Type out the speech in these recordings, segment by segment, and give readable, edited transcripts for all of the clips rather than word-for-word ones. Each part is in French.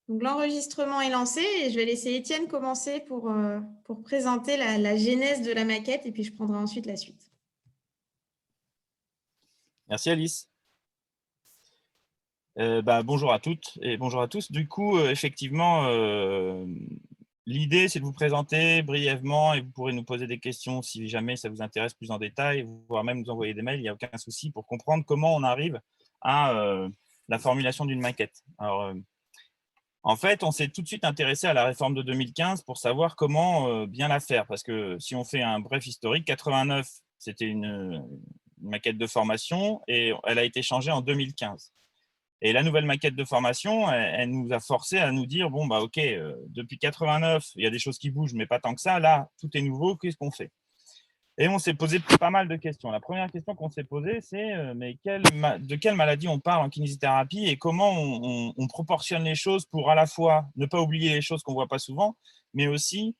Donc, l'enregistrement est lancé et je vais laisser Étienne commencer pour présenter la genèse de la maquette et puis je prendrai ensuite la suite. Merci Alice. Bonjour à toutes et bonjour à tous. Du coup, effectivement, l'idée, c'est de vous présenter brièvement et vous pourrez nous poser des questions si jamais ça vous intéresse plus en détail, voire même nous envoyer des mails, il n'y a aucun souci pour comprendre comment on arrive à la formulation d'une maquette. Alors, en fait, on s'est tout de suite intéressé à la réforme de 2015 pour savoir comment bien la faire. Parce que si on fait un bref historique, 89, c'était une maquette de formation et elle a été changée en 2015. Et la nouvelle maquette de formation, elle nous a forcé à nous dire, bon, bah, OK, depuis 89, il y a des choses qui bougent, mais pas tant que ça. Là, tout est nouveau, qu'est-ce qu'on fait? Et on s'est posé pas mal de questions. La première question qu'on s'est posée, c'est mais de quelle maladie on parle en kinésithérapie et comment on proportionne les choses pour à la fois ne pas oublier les choses qu'on ne voit pas souvent, mais aussi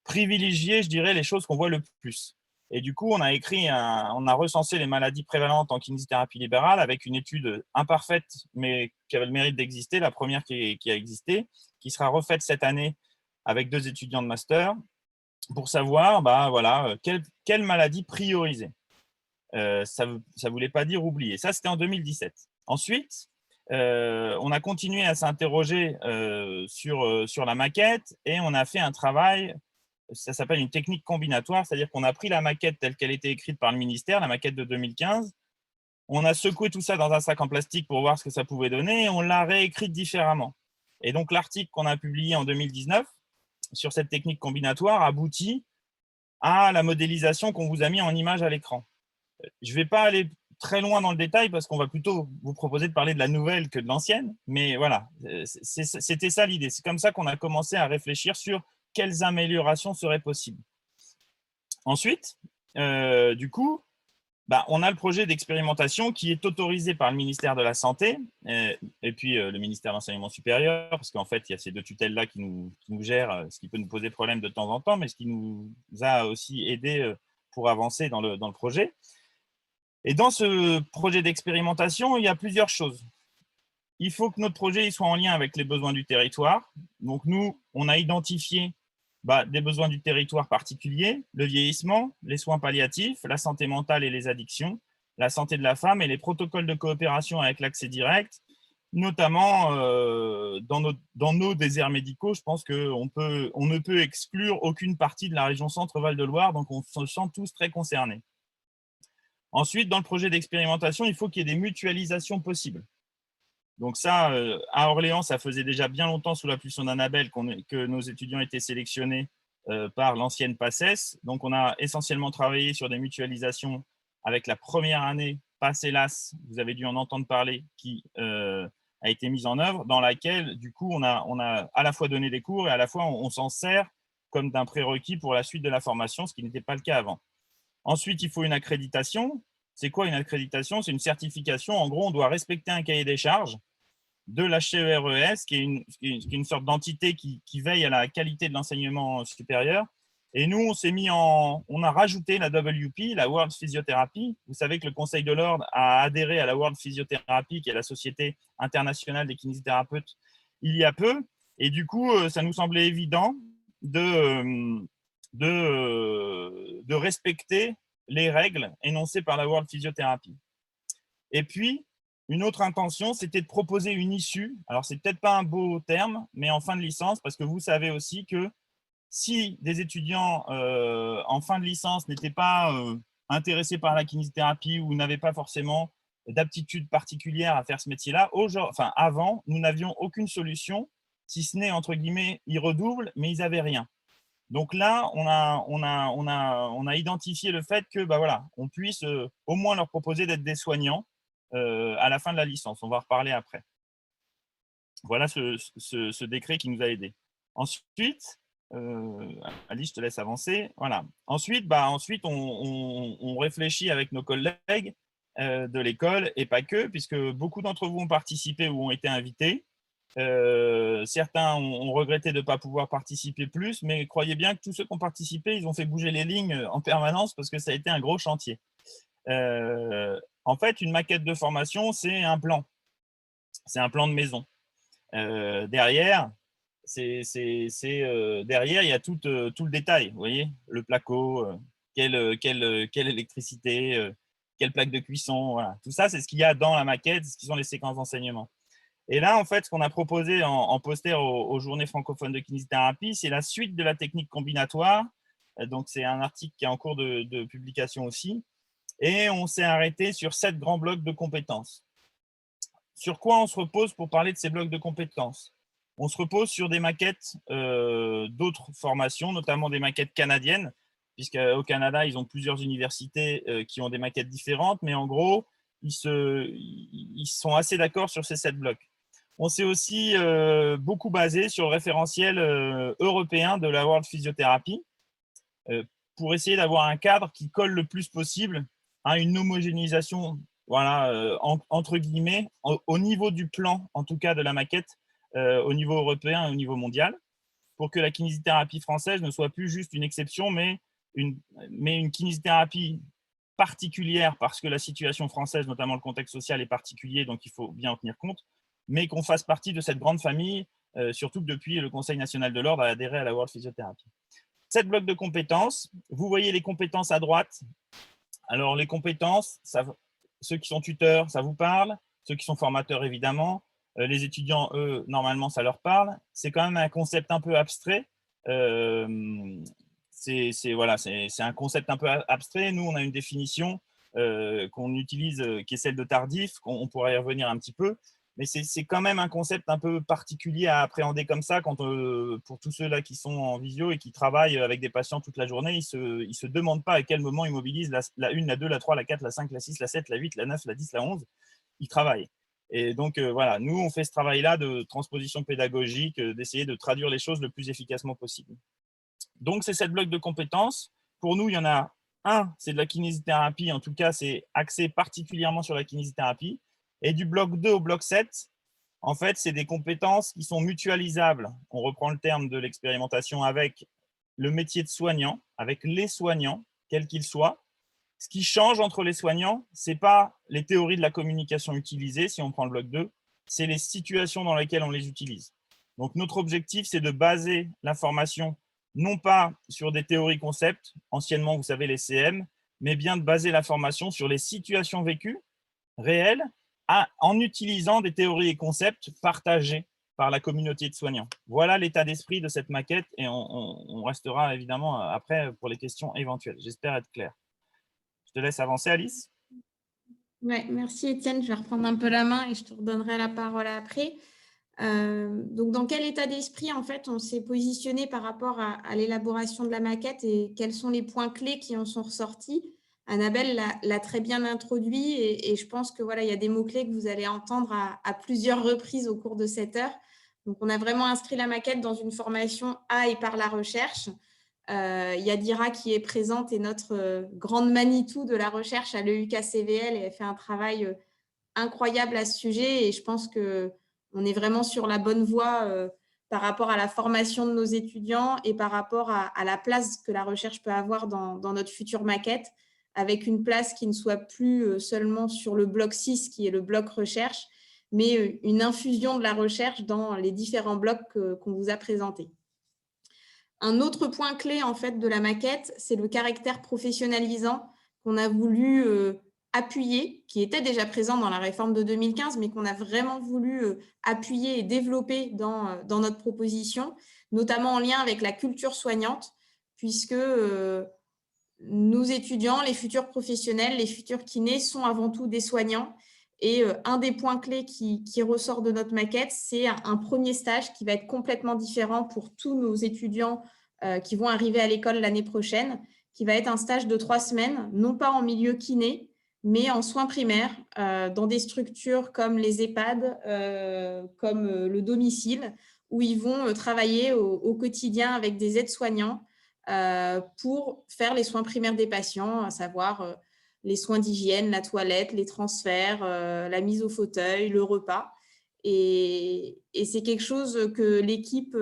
privilégier, je dirais, les choses qu'on voit le plus. Et du coup, on a recensé les maladies prévalentes en kinésithérapie libérale avec une étude imparfaite, mais qui avait le mérite d'exister, la première qui a existé, qui sera refaite cette année avec 2 étudiants de master pour savoir voilà, quelle maladie prioriser. Ça ne voulait pas dire oublier. Ça, c'était en 2017. Ensuite, on a continué à s'interroger sur la maquette et on a fait un travail, ça s'appelle une technique combinatoire, c'est-à-dire qu'on a pris la maquette telle qu'elle était écrite par le ministère, la maquette de 2015, on a secoué tout ça dans un sac en plastique pour voir ce que ça pouvait donner et on l'a réécrite différemment. Et donc, l'article qu'on a publié en 2019 sur cette technique combinatoire aboutit à la modélisation qu'on vous a mis en image à l'écran. Je ne vais pas aller très loin dans le détail parce qu'on va plutôt vous proposer de parler de la nouvelle que de l'ancienne, mais voilà, c'était ça l'idée. C'est comme ça qu'on a commencé à réfléchir sur quelles améliorations seraient possibles. Ensuite, du coup, on a le projet d'expérimentation qui est autorisé par le ministère de la Santé et puis le ministère de l'Enseignement supérieur, parce qu'en fait, il y a ces 2 tutelles-là qui nous gèrent, ce qui peut nous poser problème de temps en temps, mais ce qui nous a aussi aidé pour avancer dans le projet. Et dans ce projet d'expérimentation, il y a plusieurs choses. Il faut que notre projet il soit en lien avec les besoins du territoire. Donc nous, on a identifié des besoins du territoire particuliers, le vieillissement, les soins palliatifs, la santé mentale et les addictions, la santé de la femme et les protocoles de coopération avec l'accès direct, notamment dans nos déserts médicaux. Je pense qu'on ne peut exclure aucune partie de la région Centre-Val de Loire, donc on se sent tous très concernés. Ensuite, dans le projet d'expérimentation, il faut qu'il y ait des mutualisations possibles. Donc ça, à Orléans, ça faisait déjà bien longtemps sous la pluie d'Annabelle que nos étudiants étaient sélectionnés par l'ancienne PACES. Donc on a essentiellement travaillé sur des mutualisations avec la première année PACELAS, vous avez dû en entendre parler, qui a été mise en œuvre, dans laquelle, du coup, on a à la fois donné des cours et à la fois on s'en sert comme d'un prérequis pour la suite de la formation, ce qui n'était pas le cas avant. Ensuite, il faut une accréditation. C'est quoi une accréditation? C'est une certification. En gros, on doit respecter un cahier des charges de l'HCERES, qui est une sorte d'entité qui veille à la qualité de l'enseignement supérieur. Et nous, on a rajouté la WP, la World Physiotherapy. Vous savez que le Conseil de l'Ordre a adhéré à la World Physiotherapy, qui est la Société internationale des kinésithérapeutes, il y a peu. Et du coup, ça nous semblait évident de respecter les règles énoncées par la World Physiotherapy. Et puis, une autre intention, c'était de proposer une issue. Alors, c'est peut-être pas un beau terme, mais en fin de licence, parce que vous savez aussi que si des étudiants en fin de licence n'étaient pas intéressés par la kinésithérapie ou n'avaient pas forcément d'aptitude particulière à faire ce métier-là, avant, nous n'avions aucune solution, si ce n'est, entre guillemets, ils redoublent, mais ils n'avaient rien. Donc là, on a identifié le fait que voilà, on puisse au moins leur proposer d'être des soignants à la fin de la licence. On va en reparler après. Voilà ce décret qui nous a aidés. Ensuite, Alice, je te laisse avancer. Voilà. Ensuite, on réfléchit avec nos collègues de l'école et pas que, puisque beaucoup d'entre vous ont participé ou ont été invités. Certains ont regretté de ne pas pouvoir participer plus, mais croyez bien que tous ceux qui ont participé, ils ont fait bouger les lignes en permanence parce que ça a été un gros chantier. En fait, une maquette de formation, c'est un plan. C'est un plan de maison. Derrière, derrière, il y a tout le détail, vous voyez, le placo, quelle électricité, quelle plaque de cuisson, voilà. Tout ça, c'est ce qu'il y a dans la maquette, ce qui sont les séquences d'enseignement. Et là, en fait, ce qu'on a proposé en poster aux journées francophones de kinésithérapie, c'est la suite de la technique combinatoire. Donc, c'est un article qui est en cours de publication aussi. Et on s'est arrêté sur 7 grands blocs de compétences. Sur quoi on se repose pour parler de ces blocs de compétences? On se repose sur des maquettes d'autres formations, notamment des maquettes canadiennes, puisqu'au Canada, ils ont plusieurs universités qui ont des maquettes différentes, mais en gros, ils sont assez d'accord sur ces 7 blocs. On s'est aussi beaucoup basé sur le référentiel européen de la World Physiotherapy pour essayer d'avoir un cadre qui colle le plus possible à une homogénéisation, voilà, entre guillemets, au niveau du plan, en tout cas de la maquette, au niveau européen et au niveau mondial, pour que la kinésithérapie française ne soit plus juste une exception, mais une kinésithérapie particulière, parce que la situation française, notamment le contexte social, est particulier, donc il faut bien en tenir compte, mais qu'on fasse partie de cette grande famille, surtout que depuis, le Conseil national de l'ordre a adhéré à la World Physiotherapy. 7 blocs de compétences. Vous voyez les compétences à droite. Alors, les compétences, ceux qui sont tuteurs, ça vous parle. Ceux qui sont formateurs, évidemment. Les étudiants, eux, normalement, ça leur parle. C'est quand même un concept un peu abstrait. C'est un concept un peu abstrait. Nous, on a une définition qu'on utilise, qui est celle de Tardif. On pourrait y revenir un petit peu. Mais c'est quand même un concept un peu particulier à appréhender comme ça quand, pour tous ceux-là qui sont en visio et qui travaillent avec des patients toute la journée, ils ne se demandent pas à quel moment ils mobilisent la 1, la 2, la 3, la 4, la 5, la 6, la 7, la 8, la 9, la 10, la 11. Ils travaillent. Et donc, voilà, nous, on fait ce travail-là de transposition pédagogique, d'essayer de traduire les choses le plus efficacement possible. Donc, c'est 7 blocs de compétences. Pour nous, il y en a un, c'est de la kinésithérapie. En tout cas, c'est axé particulièrement sur la kinésithérapie. Et du bloc 2 au bloc 7, en fait, c'est des compétences qui sont mutualisables. On reprend le terme de l'expérimentation avec le métier de soignant, avec les soignants, quels qu'ils soient. Ce qui change entre les soignants, ce n'est pas les théories de la communication utilisées, si on prend le bloc 2, c'est les situations dans lesquelles on les utilise. Donc, notre objectif, c'est de baser la formation non pas sur des théories concepts, anciennement, vous savez, les CM, mais bien de baser la formation sur les situations vécues, réelles, en utilisant des théories et concepts partagés par la communauté de soignants. Voilà l'état d'esprit de cette maquette et on restera évidemment après pour les questions éventuelles. J'espère être clair. Je te laisse avancer, Alice. Ouais, merci Étienne, je vais reprendre un peu la main et je te redonnerai la parole après. Donc, dans quel état d'esprit, en fait, on s'est positionné par rapport à l'élaboration de la maquette et quels sont les points clés qui en sont ressortis? Annabelle l'a très bien introduit et je pense que voilà, il y a des mots-clés que vous allez entendre à plusieurs reprises au cours de cette heure. Donc, on a vraiment inscrit la maquette dans une formation à et par la recherche. Yadira qui est présente est notre grande Manitou de la recherche à l'EUK-CVL et elle fait un travail incroyable à ce sujet et je pense qu'on est vraiment sur la bonne voie par rapport à la formation de nos étudiants et par rapport à la place que la recherche peut avoir dans notre future maquette, avec une place qui ne soit plus seulement sur le bloc 6 qui est le bloc recherche, mais une infusion de la recherche dans les différents blocs qu'on vous a présentés. Un autre point clé en fait, de la maquette, c'est le caractère professionnalisant qu'on a voulu appuyer, qui était déjà présent dans la réforme de 2015, mais qu'on a vraiment voulu appuyer et développer dans notre proposition, notamment en lien avec la culture soignante, puisque nos étudiants, les futurs professionnels, les futurs kinés sont avant tout des soignants. Et un des points clés qui ressort de notre maquette, c'est un premier stage qui va être complètement différent pour tous nos étudiants qui vont arriver à l'école l'année prochaine, qui va être un stage de 3 semaines, non pas en milieu kiné, mais en soins primaires, dans des structures comme les EHPAD, comme le domicile, où ils vont travailler au quotidien avec des aides-soignants pour faire les soins primaires des patients, à savoir les soins d'hygiène, la toilette, les transferts, la mise au fauteuil, le repas. Et c'est quelque chose que l'équipe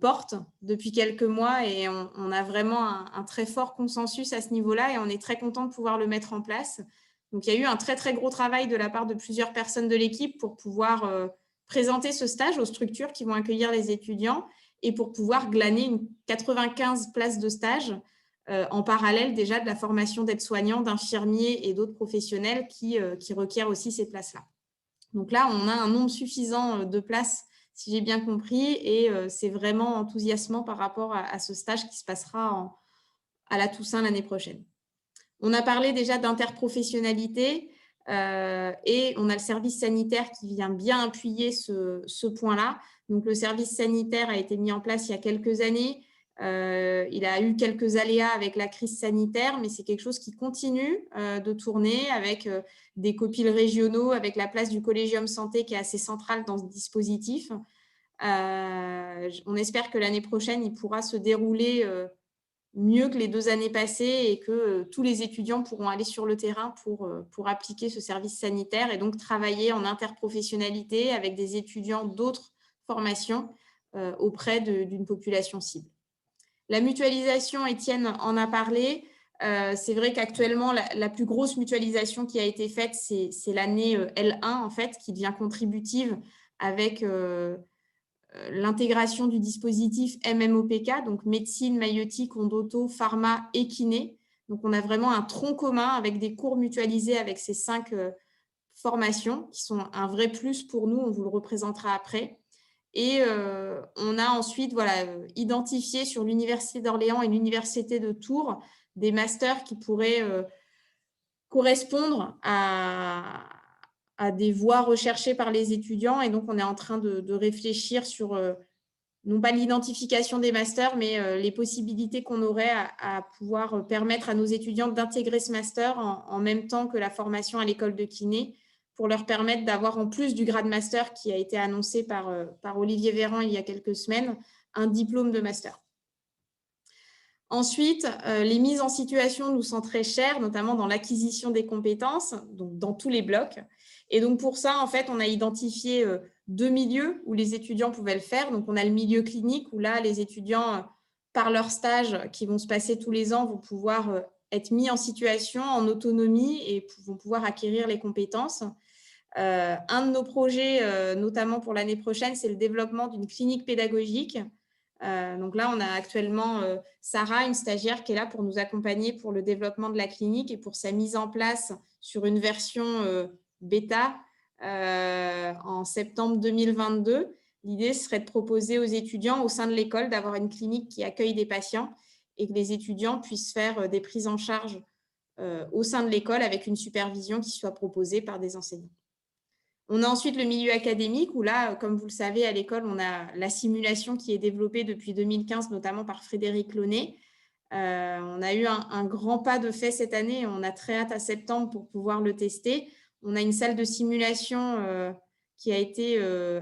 porte depuis quelques mois et on a vraiment un très fort consensus à ce niveau-là et on est très content de pouvoir le mettre en place. Donc, il y a eu un très, très gros travail de la part de plusieurs personnes de l'équipe pour pouvoir présenter ce stage aux structures qui vont accueillir les étudiants et pour pouvoir glaner 95 places de stage en parallèle déjà de la formation d'aides-soignants, d'infirmiers et d'autres professionnels qui requièrent aussi ces places-là. Donc là, on a un nombre suffisant de places, si j'ai bien compris, et c'est vraiment enthousiasmant par rapport à ce stage qui se passera à la Toussaint l'année prochaine. On a parlé déjà d'interprofessionnalité et on a le service sanitaire qui vient bien appuyer ce point-là. Donc, le service sanitaire a été mis en place il y a quelques années. Il a eu quelques aléas avec la crise sanitaire, mais c'est quelque chose qui continue de tourner avec des copiles régionaux, avec la place du Collégium Santé qui est assez centrale dans ce dispositif. On espère que l'année prochaine, il pourra se dérouler mieux que les 2 années passées et que tous les étudiants pourront aller sur le terrain pour appliquer ce service sanitaire et donc travailler en interprofessionnalité avec des étudiants d'autres formations auprès d'une population cible. La mutualisation, Étienne en a parlé. C'est vrai qu'actuellement, la plus grosse mutualisation qui a été faite, c'est l'année L1, en fait, qui devient contributive avec l'intégration du dispositif MMOPK, donc médecine, maïeutique, ondoto, pharma et kiné. Donc, on a vraiment un tronc commun avec des cours mutualisés avec ces 5 formations qui sont un vrai plus pour nous. On vous le représentera après. Et on a ensuite identifié sur l'Université d'Orléans et l'Université de Tours des masters qui pourraient correspondre à des voies recherchées par les étudiants. Et donc, on est en train de réfléchir sur, non pas l'identification des masters, mais les possibilités qu'on aurait à pouvoir permettre à nos étudiants d'intégrer ce master en même temps que la formation à l'école de kiné, pour leur permettre d'avoir, en plus du grade master qui a été annoncé par Olivier Véran il y a quelques semaines, un diplôme de master. Ensuite, les mises en situation nous sont très chères, notamment dans l'acquisition des compétences, donc dans tous les blocs. Et donc, pour ça, en fait, on a identifié 2 milieux où les étudiants pouvaient le faire. Donc, on a le milieu clinique où là, les étudiants, par leurs stages qui vont se passer tous les ans, vont pouvoir être mis en situation, en autonomie et vont pouvoir acquérir les compétences. Un de nos projets, notamment pour l'année prochaine, c'est le développement d'une clinique pédagogique. Donc là, on a actuellement Sarah, une stagiaire qui est là pour nous accompagner pour le développement de la clinique et pour sa mise en place sur une version bêta en septembre 2022. L'idée serait de proposer aux étudiants au sein de l'école d'avoir une clinique qui accueille des patients et que les étudiants puissent faire des prises en charge au sein de l'école avec une supervision qui soit proposée par des enseignants. On a ensuite le milieu académique où là, comme vous le savez, à l'école, on a la simulation qui est développée depuis 2015, notamment par Frédéric Launay. On a eu un grand pas de fait cette année et on a très hâte à septembre pour pouvoir le tester. On a une salle de simulation qui a été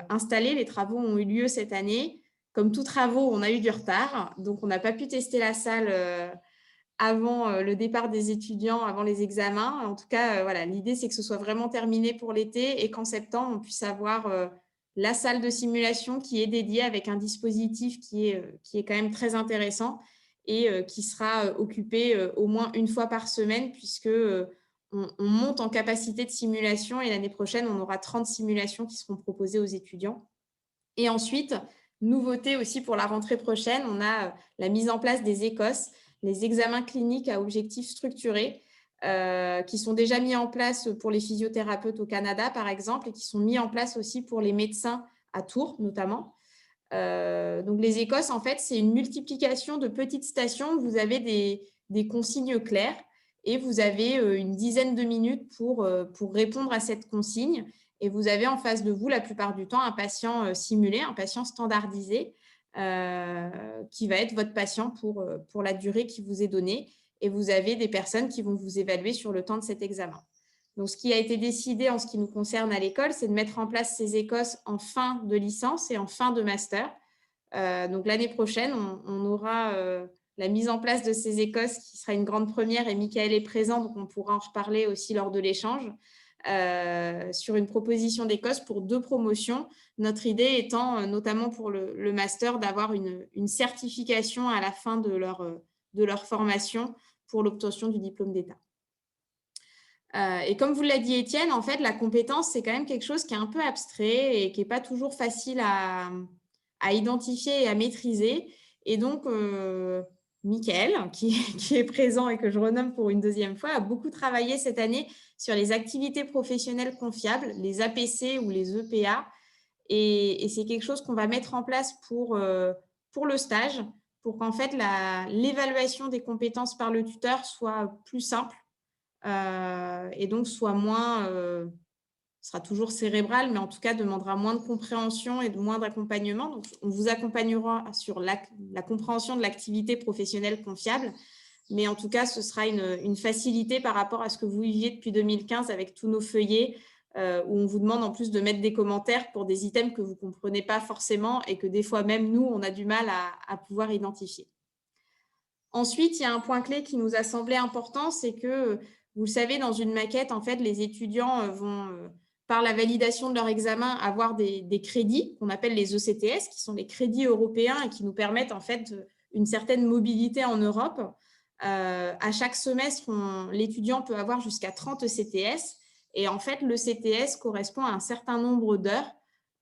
installée. Les travaux ont eu lieu cette année. Comme tous travaux, on a eu du retard, donc on n'a pas pu tester la salle avant le départ des étudiants, avant les examens. En tout cas, voilà, l'idée, c'est que ce soit vraiment terminé pour l'été et qu'en septembre, on puisse avoir la salle de simulation qui est dédiée avec un dispositif qui est quand même très intéressant et qui sera occupé au moins une fois par semaine puisque on monte en capacité de simulation et l'année prochaine, on aura 30 simulations qui seront proposées aux étudiants. Et ensuite, nouveauté aussi pour la rentrée prochaine, on a la mise en place des ECOS, les examens cliniques à objectifs structurés, qui sont déjà mis en place pour les physiothérapeutes au Canada, par exemple, et qui sont mis en place aussi pour les médecins à Tours, notamment. Donc, les ECOS, en fait, c'est une multiplication de petites stations où vous avez des consignes claires et vous avez une dizaine de minutes pour répondre à cette consigne. Et vous avez en face de vous, la plupart du temps, un patient simulé, un patient standardisé qui va être votre patient pour la durée qui vous est donnée. Et vous avez des personnes qui vont vous évaluer sur le temps de cet examen. Donc, ce qui a été décidé en ce qui nous concerne à l'école, c'est de mettre en place ces ECOS en fin de licence et en fin de master. Donc, l'année prochaine, on aura la mise en place de ces ECOS qui sera une grande première et Michael est présent, donc on pourra en reparler aussi lors de l'échange. Sur une proposition d'ECOS pour 2 promotions. Notre idée étant, notamment pour le master, d'avoir une certification à la fin de leur formation pour l'obtention du diplôme d'État. Et comme vous l'a dit Étienne, en fait, la compétence, c'est quand même quelque chose qui est un peu abstrait et qui n'est pas toujours facile à identifier et à maîtriser. Et donc, Mickaël, qui est présent et que je renomme pour une deuxième fois, a beaucoup travaillé cette année sur les activités professionnelles confiables, les APC ou les EPA. Et c'est quelque chose qu'on va mettre en place pour le stage, pour qu'en fait, l'évaluation des compétences par le tuteur soit plus simple et donc soit moins, sera toujours cérébral, mais en tout cas demandera moins de compréhension et moins d'accompagnement. Donc, on vous accompagnera sur la compréhension de l'activité professionnelle confiable, mais en tout cas, ce sera une facilité par rapport à ce que vous viviez depuis 2015 avec tous nos feuillets, où on vous demande en plus de mettre des commentaires pour des items que vous ne comprenez pas forcément et que des fois même nous, on a du mal à pouvoir identifier. Ensuite, il y a un point clé qui nous a semblé important, c'est que, vous le savez, dans une maquette, en fait, les étudiants vont, par la validation de leur examen, avoir des crédits qu'on appelle les ECTS, qui sont les crédits européens et qui nous permettent en fait une certaine mobilité en Europe. À chaque semestre, l'étudiant peut avoir jusqu'à 30 ECTS et en fait, le CTS correspond à un certain nombre d'heures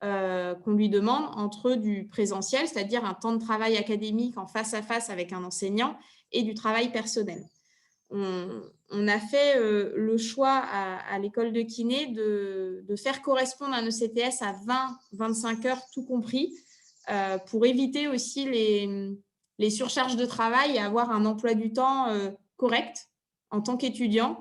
qu'on lui demande entre du présentiel, c'est-à-dire un temps de travail académique en face à face avec un enseignant, et du travail personnel. On a fait le choix à l'école de kiné de faire correspondre un ECTS à 20-25 heures tout compris, pour éviter aussi les surcharges de travail et avoir un emploi du temps correct en tant qu'étudiant,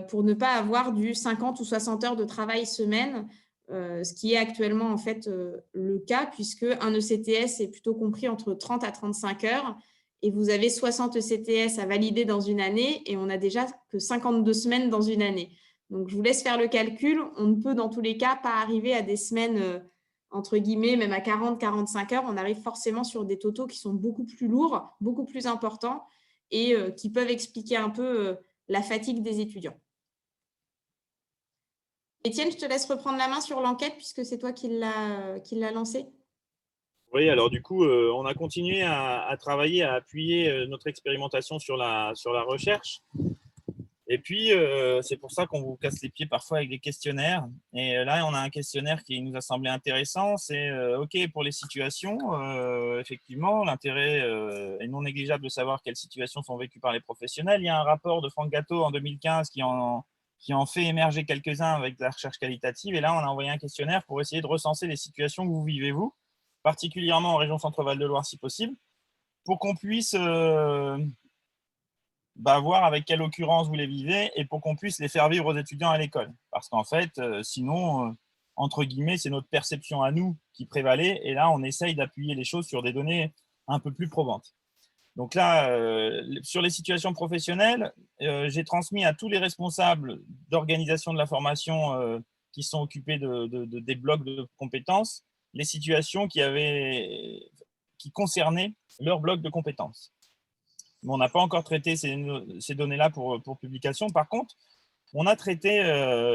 pour ne pas avoir du 50 ou 60 heures de travail semaine, ce qui est actuellement en fait le cas, puisque un ECTS est plutôt compris entre 30 à 35 heures et vous avez 60 ECTS à valider dans une année et on n'a déjà que 52 semaines dans une année. Donc, je vous laisse faire le calcul. On ne peut dans tous les cas pas arriver à des semaines entre guillemets, même à 40-45 heures. On arrive forcément sur des totaux qui sont beaucoup plus lourds, beaucoup plus importants et qui peuvent expliquer un peu la fatigue des étudiants. Étienne, je te laisse reprendre la main sur l'enquête puisque c'est toi qui l'as lancée. Oui, alors du coup, on a continué à travailler, à appuyer notre expérimentation sur la recherche. Et puis, c'est pour ça qu'on vous casse les pieds parfois avec des questionnaires. Et là, on a un questionnaire qui nous a semblé intéressant. C'est OK pour les situations. Effectivement, l'intérêt est non négligeable de savoir quelles situations sont vécues par les professionnels. Il y a un rapport de Franck Gatto en 2015 qui en fait émerger quelques-uns avec la recherche qualitative. Et là, on a envoyé un questionnaire pour essayer de recenser les situations que vous vivez, vous, particulièrement en région Centre-Val de Loire si possible, pour qu'on puisse voir avec quelle occurrence vous les vivez et pour qu'on puisse les faire vivre aux étudiants à l'école. Parce qu'en fait, sinon, entre guillemets, c'est notre perception à nous qui prévalait. Et là, on essaye d'appuyer les choses sur des données un peu plus probantes. Donc là, sur les situations professionnelles, j'ai transmis à tous les responsables d'organisation de la formation qui sont occupés des blocs de compétences les situations qui concernaient leur bloc de compétences. Mais on n'a pas encore traité ces données-là pour publication. Par contre, on a traité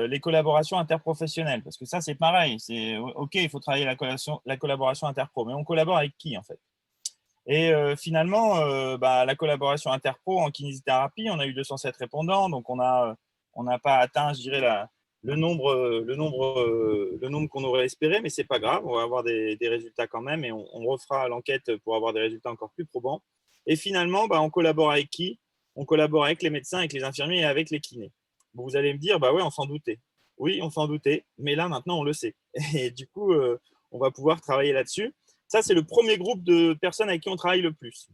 les collaborations interprofessionnelles, parce que ça, c'est pareil. C'est OK, il faut travailler la collaboration interpro, mais on collabore avec qui, en fait? Et finalement, la collaboration interpro en kinésithérapie, on a eu 207 répondants, donc on n'a pas atteint, je dirais, le nombre qu'on aurait espéré, mais c'est pas grave, on va avoir des résultats quand même, et on refera l'enquête pour avoir des résultats encore plus probants. Et finalement, on collabore avec qui? On collabore avec les médecins, avec les infirmiers et avec les kinés. Bon, vous allez me dire, ouais, on s'en doutait. Oui, on s'en doutait, mais là, maintenant, on le sait. Et du coup, on va pouvoir travailler là-dessus. Ça, c'est le premier groupe de personnes avec qui on travaille le plus.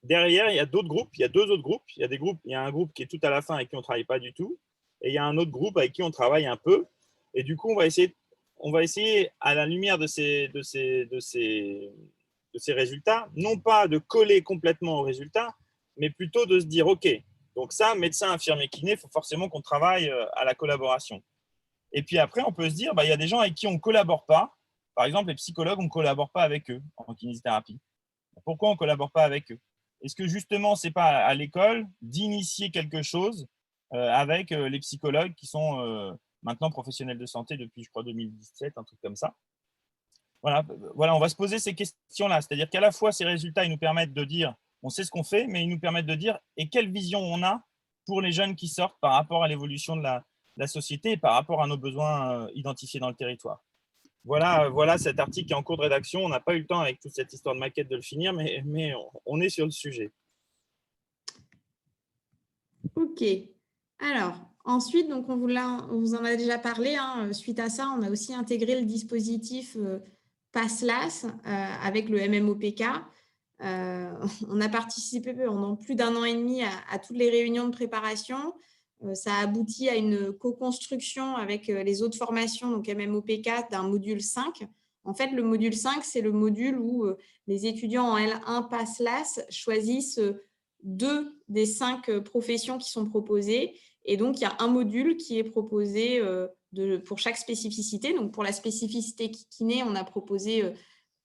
Derrière, il y a d'autres groupes, il y a deux autres groupes. Il y a un groupe qui est tout à la fin avec qui on ne travaille pas du tout. Et il y a un autre groupe avec qui on travaille un peu. Et du coup, on va essayer à la lumière de ces résultats, non pas de coller complètement aux résultats, mais plutôt de se dire, OK, donc ça, médecin, infirmier, kiné, il faut forcément qu'on travaille à la collaboration. Et puis après, on peut se dire, il y a des gens avec qui on ne collabore pas. Par exemple, les psychologues, on ne collabore pas avec eux en kinésithérapie. Pourquoi on ne collabore pas avec eux? Est-ce que justement, ce n'est pas à l'école d'initier quelque chose avec les psychologues qui sont maintenant professionnels de santé depuis, je crois, 2017, un truc comme ça? Voilà, on va se poser ces questions-là. C'est-à-dire qu'à la fois, ces résultats, ils nous permettent de dire, on sait ce qu'on fait, mais ils nous permettent de dire, et quelle vision on a pour les jeunes qui sortent par rapport à l'évolution de la société et par rapport à nos besoins identifiés dans le territoire. Voilà cet article qui est en cours de rédaction. On n'a pas eu le temps avec toute cette histoire de maquette de le finir, mais on est sur le sujet. Ok. Alors, ensuite, donc on vous en a déjà parlé. Suite à ça, on a aussi intégré le dispositif PASSLAS avec le MMOPK. On a participé pendant plus d'1 an et demi à toutes les réunions de préparation. Ça a abouti à une co-construction avec les autres formations, donc MMOPK, d'un module 5. En fait, le module 5, c'est le module où les étudiants en L1 PASSLAS choisissent 2 des 5 professions qui sont proposées. Et donc, il y a un module qui est proposé pour chaque spécificité. Donc, pour la spécificité kiné, on a proposé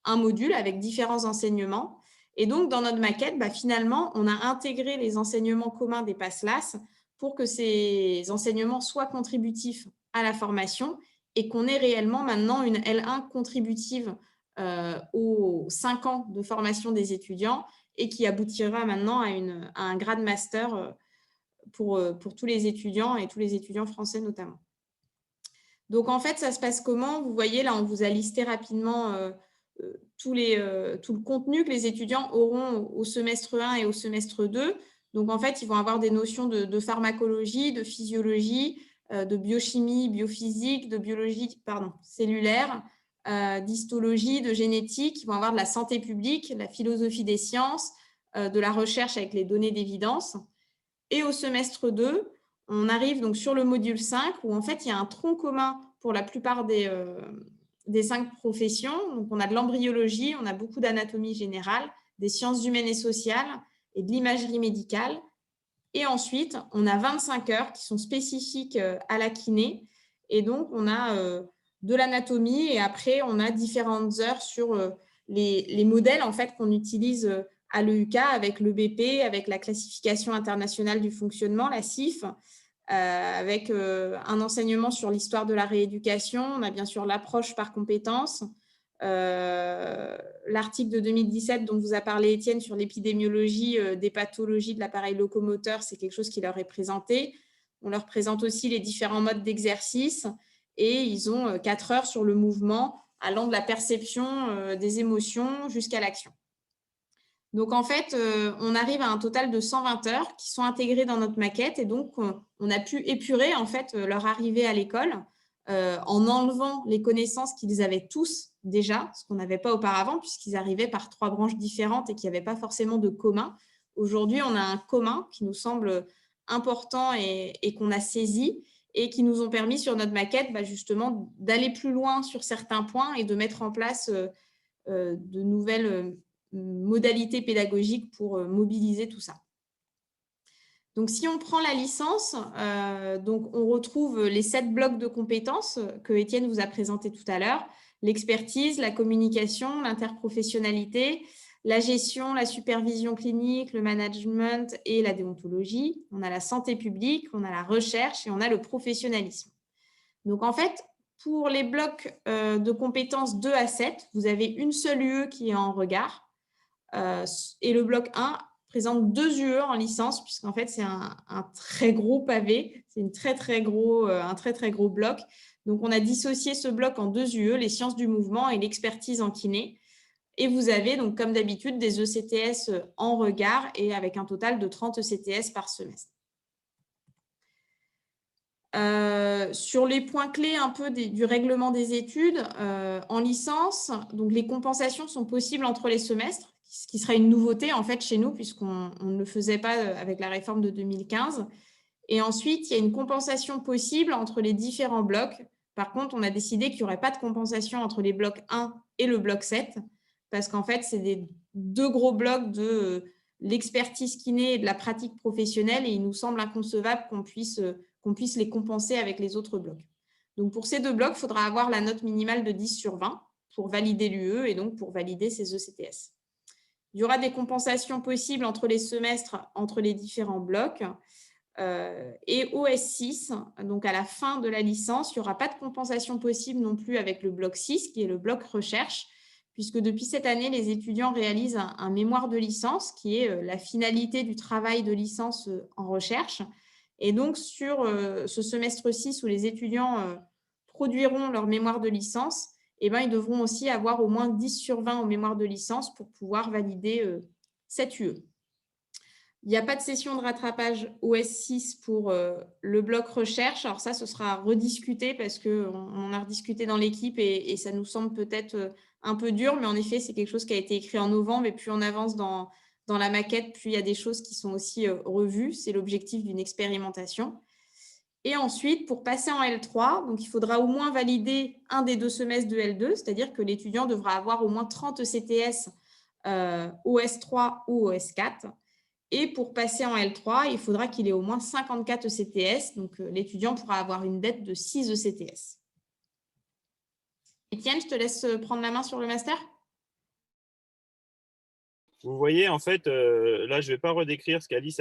un module avec différents enseignements. Et donc, dans notre maquette, finalement, on a intégré les enseignements communs des PASSLAS pour que ces enseignements soient contributifs à la formation et qu'on ait réellement maintenant une L1 contributive aux 5 ans de formation des étudiants et qui aboutira maintenant à un grade master pour tous les étudiants et tous les étudiants français notamment. Donc, en fait, ça se passe comment? Vous voyez, là, on vous a listé rapidement tout le contenu que les étudiants auront au semestre 1 et au semestre 2. Donc, en fait, ils vont avoir des notions de pharmacologie, de physiologie, de biochimie, biophysique, de biologie cellulaire, d'histologie, de génétique. Ils vont avoir de la santé publique, la philosophie des sciences, de la recherche avec les données d'évidence. Et au semestre 2, on arrive donc sur le module 5 où en fait, il y a un tronc commun pour la plupart des 5 professions. Donc, on a de l'embryologie, on a beaucoup d'anatomie générale, des sciences humaines et sociales et de l'imagerie médicale. Et ensuite, on a 25 heures qui sont spécifiques à la kiné. Et donc, on a de l'anatomie et après, on a différentes heures sur les modèles en fait, qu'on utilise à l'EUK avec le BP, avec la classification internationale du fonctionnement, la CIF, avec un enseignement sur l'histoire de la rééducation. On a bien sûr l'approche par compétences. L'article de 2017 dont vous a parlé Étienne sur l'épidémiologie des pathologies de l'appareil locomoteur, c'est quelque chose qui leur est présenté. On leur présente aussi les différents modes d'exercice et ils ont 4 heures sur le mouvement allant de la perception des émotions jusqu'à l'action. Donc, en fait, on arrive à un total de 120 heures qui sont intégrées dans notre maquette et donc, on a pu épurer en fait, leur arrivée à l'école en enlevant les connaissances qu'ils avaient tous déjà, ce qu'on n'avait pas auparavant puisqu'ils arrivaient par 3 branches différentes et qu'il n'y avait pas forcément de commun. Aujourd'hui, on a un commun qui nous semble important et qu'on a saisi et qui nous ont permis sur notre maquette justement d'aller plus loin sur certains points et de mettre en place de nouvelles modalités pédagogiques pour mobiliser tout ça. Donc, si on prend la licence, donc on retrouve les 7 blocs de compétences que Étienne vous a présentés tout à l'heure, l'expertise, la communication, l'interprofessionnalité, la gestion, la supervision clinique, le management et la déontologie. On a la santé publique, on a la recherche et on a le professionnalisme. Donc, en fait, pour les blocs de compétences 2 à 7, vous avez une seule UE qui est en regard. Et le bloc 1 présente 2 UE en licence, puisqu'en fait, c'est un très gros pavé. C'est un très, très gros bloc. Donc, on a dissocié ce bloc en 2 UE, les sciences du mouvement et l'expertise en kiné. Et vous avez, donc, comme d'habitude, des ECTS en regard et avec un total de 30 ECTS par semestre. Sur les points clés un peu du règlement des études, en licence, donc les compensations sont possibles entre les semestres, ce qui sera une nouveauté en fait chez nous puisqu'on ne le faisait pas avec la réforme de 2015. Et ensuite, il y a une compensation possible entre les différents blocs. Par contre, on a décidé qu'il n'y aurait pas de compensation entre les blocs 1 et le bloc 7 parce qu'en fait, c'est des 2 gros blocs de l'expertise kiné et de la pratique professionnelle et il nous semble inconcevable qu'on puisse les compenser avec les autres blocs. Donc, pour ces 2 blocs, il faudra avoir la note minimale de 10 sur 20 pour valider l'UE et donc pour valider ces ECTS. Il y aura des compensations possibles entre les semestres, entre les différents blocs. Et au S6, donc à la fin de la licence, il n'y aura pas de compensation possible non plus avec le bloc 6, qui est le bloc recherche, puisque depuis cette année, les étudiants réalisent un mémoire de licence, qui est la finalité du travail de licence en recherche. Et donc, sur ce semestre 6 où les étudiants produiront leur mémoire de licence, eh ben, ils devront aussi avoir au moins 10/20 au mémoire de licence pour pouvoir valider cette UE. Il n'y a pas de session de rattrapage OS6 pour le bloc recherche. Alors ça, ce sera rediscuté parce qu'on en a rediscuté dans l'équipe et ça nous semble peut-être un peu dur, mais en effet, c'est quelque chose qui a été écrit en novembre et plus on avance dans la maquette, plus il y a des choses qui sont aussi revues. C'est l'objectif d'une expérimentation. Et ensuite, pour passer en L3, donc il faudra au moins valider un des 2 semestres de L2, c'est-à-dire que l'étudiant devra avoir au moins 30 CTS OS3 ou OS4. Et pour passer en L3, il faudra qu'il ait au moins 54 ECTS. Donc, l'étudiant pourra avoir une dette de 6 ECTS. Étienne, je te laisse prendre la main sur le master. Vous voyez, en fait, là, je ne vais pas redécrire ce qu'Alice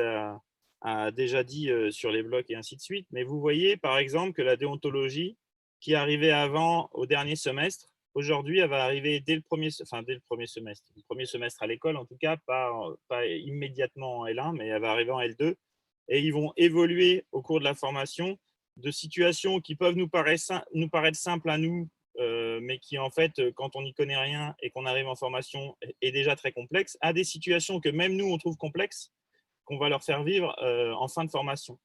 a déjà dit sur les blocs et ainsi de suite, mais vous voyez, par exemple, que la déontologie, qui arrivait avant au dernier semestre, aujourd'hui, elle va arriver dès le premier semestre à l'école, en tout cas, pas immédiatement en L1, mais elle va arriver en L2. Et ils vont évoluer au cours de la formation de situations qui peuvent nous paraître simples à nous, mais qui, en fait, quand on n'y connaît rien et qu'on arrive en formation, est déjà très complexe, à des situations que même nous, on trouve complexes, qu'on va leur faire vivre en fin de formation.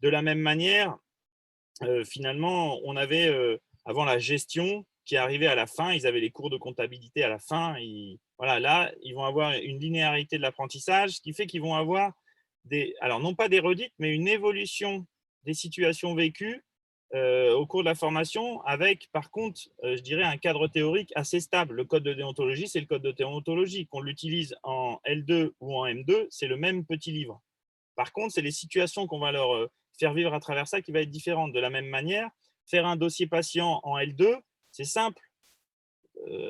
De la même manière, finalement, on avait avant la gestion qui arrivait à la fin, ils avaient les cours de comptabilité à la fin. Voilà, là, ils vont avoir une linéarité de l'apprentissage, ce qui fait qu'ils vont avoir alors non pas des redites, mais une évolution des situations vécues au cours de la formation, avec par contre, je dirais, un cadre théorique assez stable. Le code de déontologie, c'est le code de déontologie. Qu'on l'utilise en L2 ou en M2, c'est le même petit livre. Par contre, c'est les situations qu'on va leur faire vivre à travers ça qui va être différente. De la même manière, faire un dossier patient en L2, c'est simple.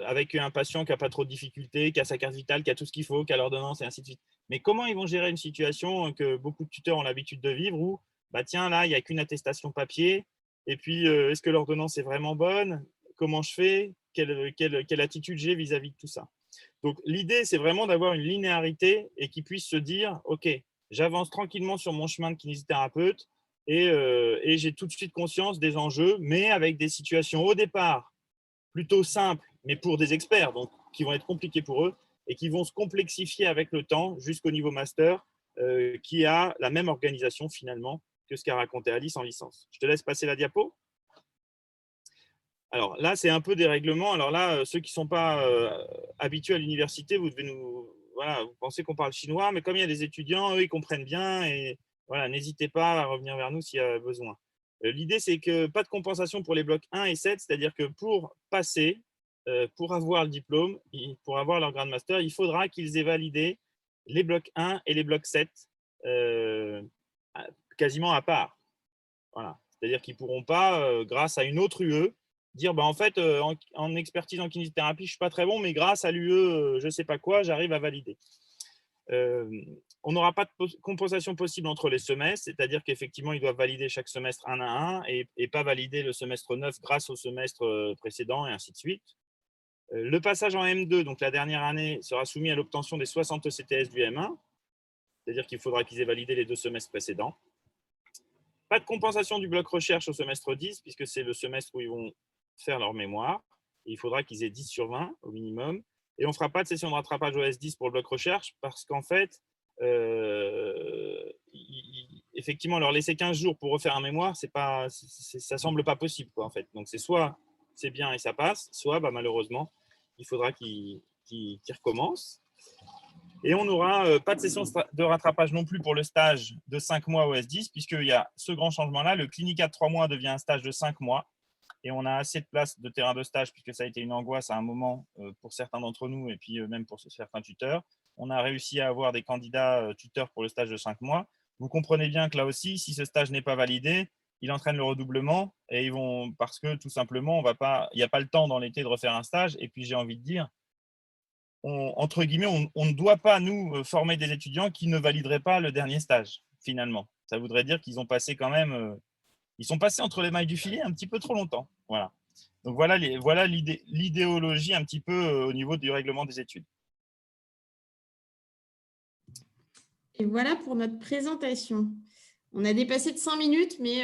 Avec un patient qui n'a pas trop de difficultés, qui a sa carte vitale, qui a tout ce qu'il faut, qui a l'ordonnance et ainsi de suite. Mais comment ils vont gérer une situation que beaucoup de tuteurs ont l'habitude de vivre où, bah tiens, là, il n'y a qu'une attestation papier, et puis est-ce que l'ordonnance est vraiment bonne? Comment je fais? Quelle attitude j'ai vis-à-vis de tout ça? Donc l'idée, c'est vraiment d'avoir une linéarité et qu'ils puissent se dire, OK, j'avance tranquillement sur mon chemin de kinésithérapeute et j'ai tout de suite conscience des enjeux, mais avec des situations au départ plutôt simples, mais pour des experts, donc qui vont être compliqués pour eux et qui vont se complexifier avec le temps jusqu'au niveau master, qui a la même organisation finalement que ce qu'a raconté Alice en licence. Je te laisse passer la diapo. Alors là, c'est un peu des règlements. Alors là, ceux qui ne sont pas habitués à l'université, vous devez voilà, vous pensez qu'on parle chinois, mais comme il y a des étudiants, eux, ils comprennent bien et voilà, n'hésitez pas à revenir vers nous s'il y a besoin. L'idée, c'est que pas de compensation pour les blocs 1 et 7, c'est-à-dire que pour passer, pour avoir le diplôme, pour avoir leur grade master, il faudra qu'ils aient validé les blocs 1 et les blocs 7 quasiment à part. Voilà. C'est-à-dire qu'ils ne pourront pas, grâce à une autre UE, dire bah, en fait, en expertise en kinésithérapie, je ne suis pas très bon, mais grâce à l'UE, je ne sais pas quoi, j'arrive à valider. On n'aura pas de compensation possible entre les semestres, c'est-à-dire qu'effectivement, ils doivent valider chaque semestre un à un et pas valider le semestre 9 grâce au semestre précédent et ainsi de suite. Le passage en M2, donc la dernière année, sera soumis à l'obtention des 60 ECTS du M1, c'est-à-dire qu'il faudra qu'ils aient validé les 2 semestres précédents. Pas de compensation du bloc recherche au semestre 10, puisque c'est le semestre où ils vont faire leur mémoire. Et il faudra qu'ils aient 10/20 au minimum. Et on ne fera pas de session de rattrapage OS10 pour le bloc recherche, parce qu'en fait, effectivement, leur laisser 15 jours pour refaire un mémoire, ça ne semble pas possible, quoi, en fait. Donc, c'est soit c'est bien et ça passe, soit bah, malheureusement, il faudra qu'ils recommencent. Et on n'aura pas de session de rattrapage non plus pour le stage de 5 mois OS10, puisqu'il y a ce grand changement-là. Le clinica de 3 mois devient un stage de 5 mois. Et on a assez de place de terrain de stage, puisque ça a été une angoisse à un moment pour certains d'entre nous, et puis même pour certains tuteurs. On a réussi à avoir des candidats tuteurs pour le stage de 5 mois. Vous comprenez bien que là aussi, si ce stage n'est pas validé, il entraîne le redoublement, et ils vont, parce que tout simplement, il n'y a pas le temps dans l'été de refaire un stage. Et puis j'ai envie de dire, entre guillemets, on ne doit pas, nous, former des étudiants qui ne valideraient pas le dernier stage, finalement. Ça voudrait dire qu'ils ont passé quand même, ils sont passés entre les mailles du filet un petit peu trop longtemps. Voilà. Donc voilà l'idéologie un petit peu au niveau du règlement des études. Et voilà pour notre présentation. On a dépassé de 5 minutes, mais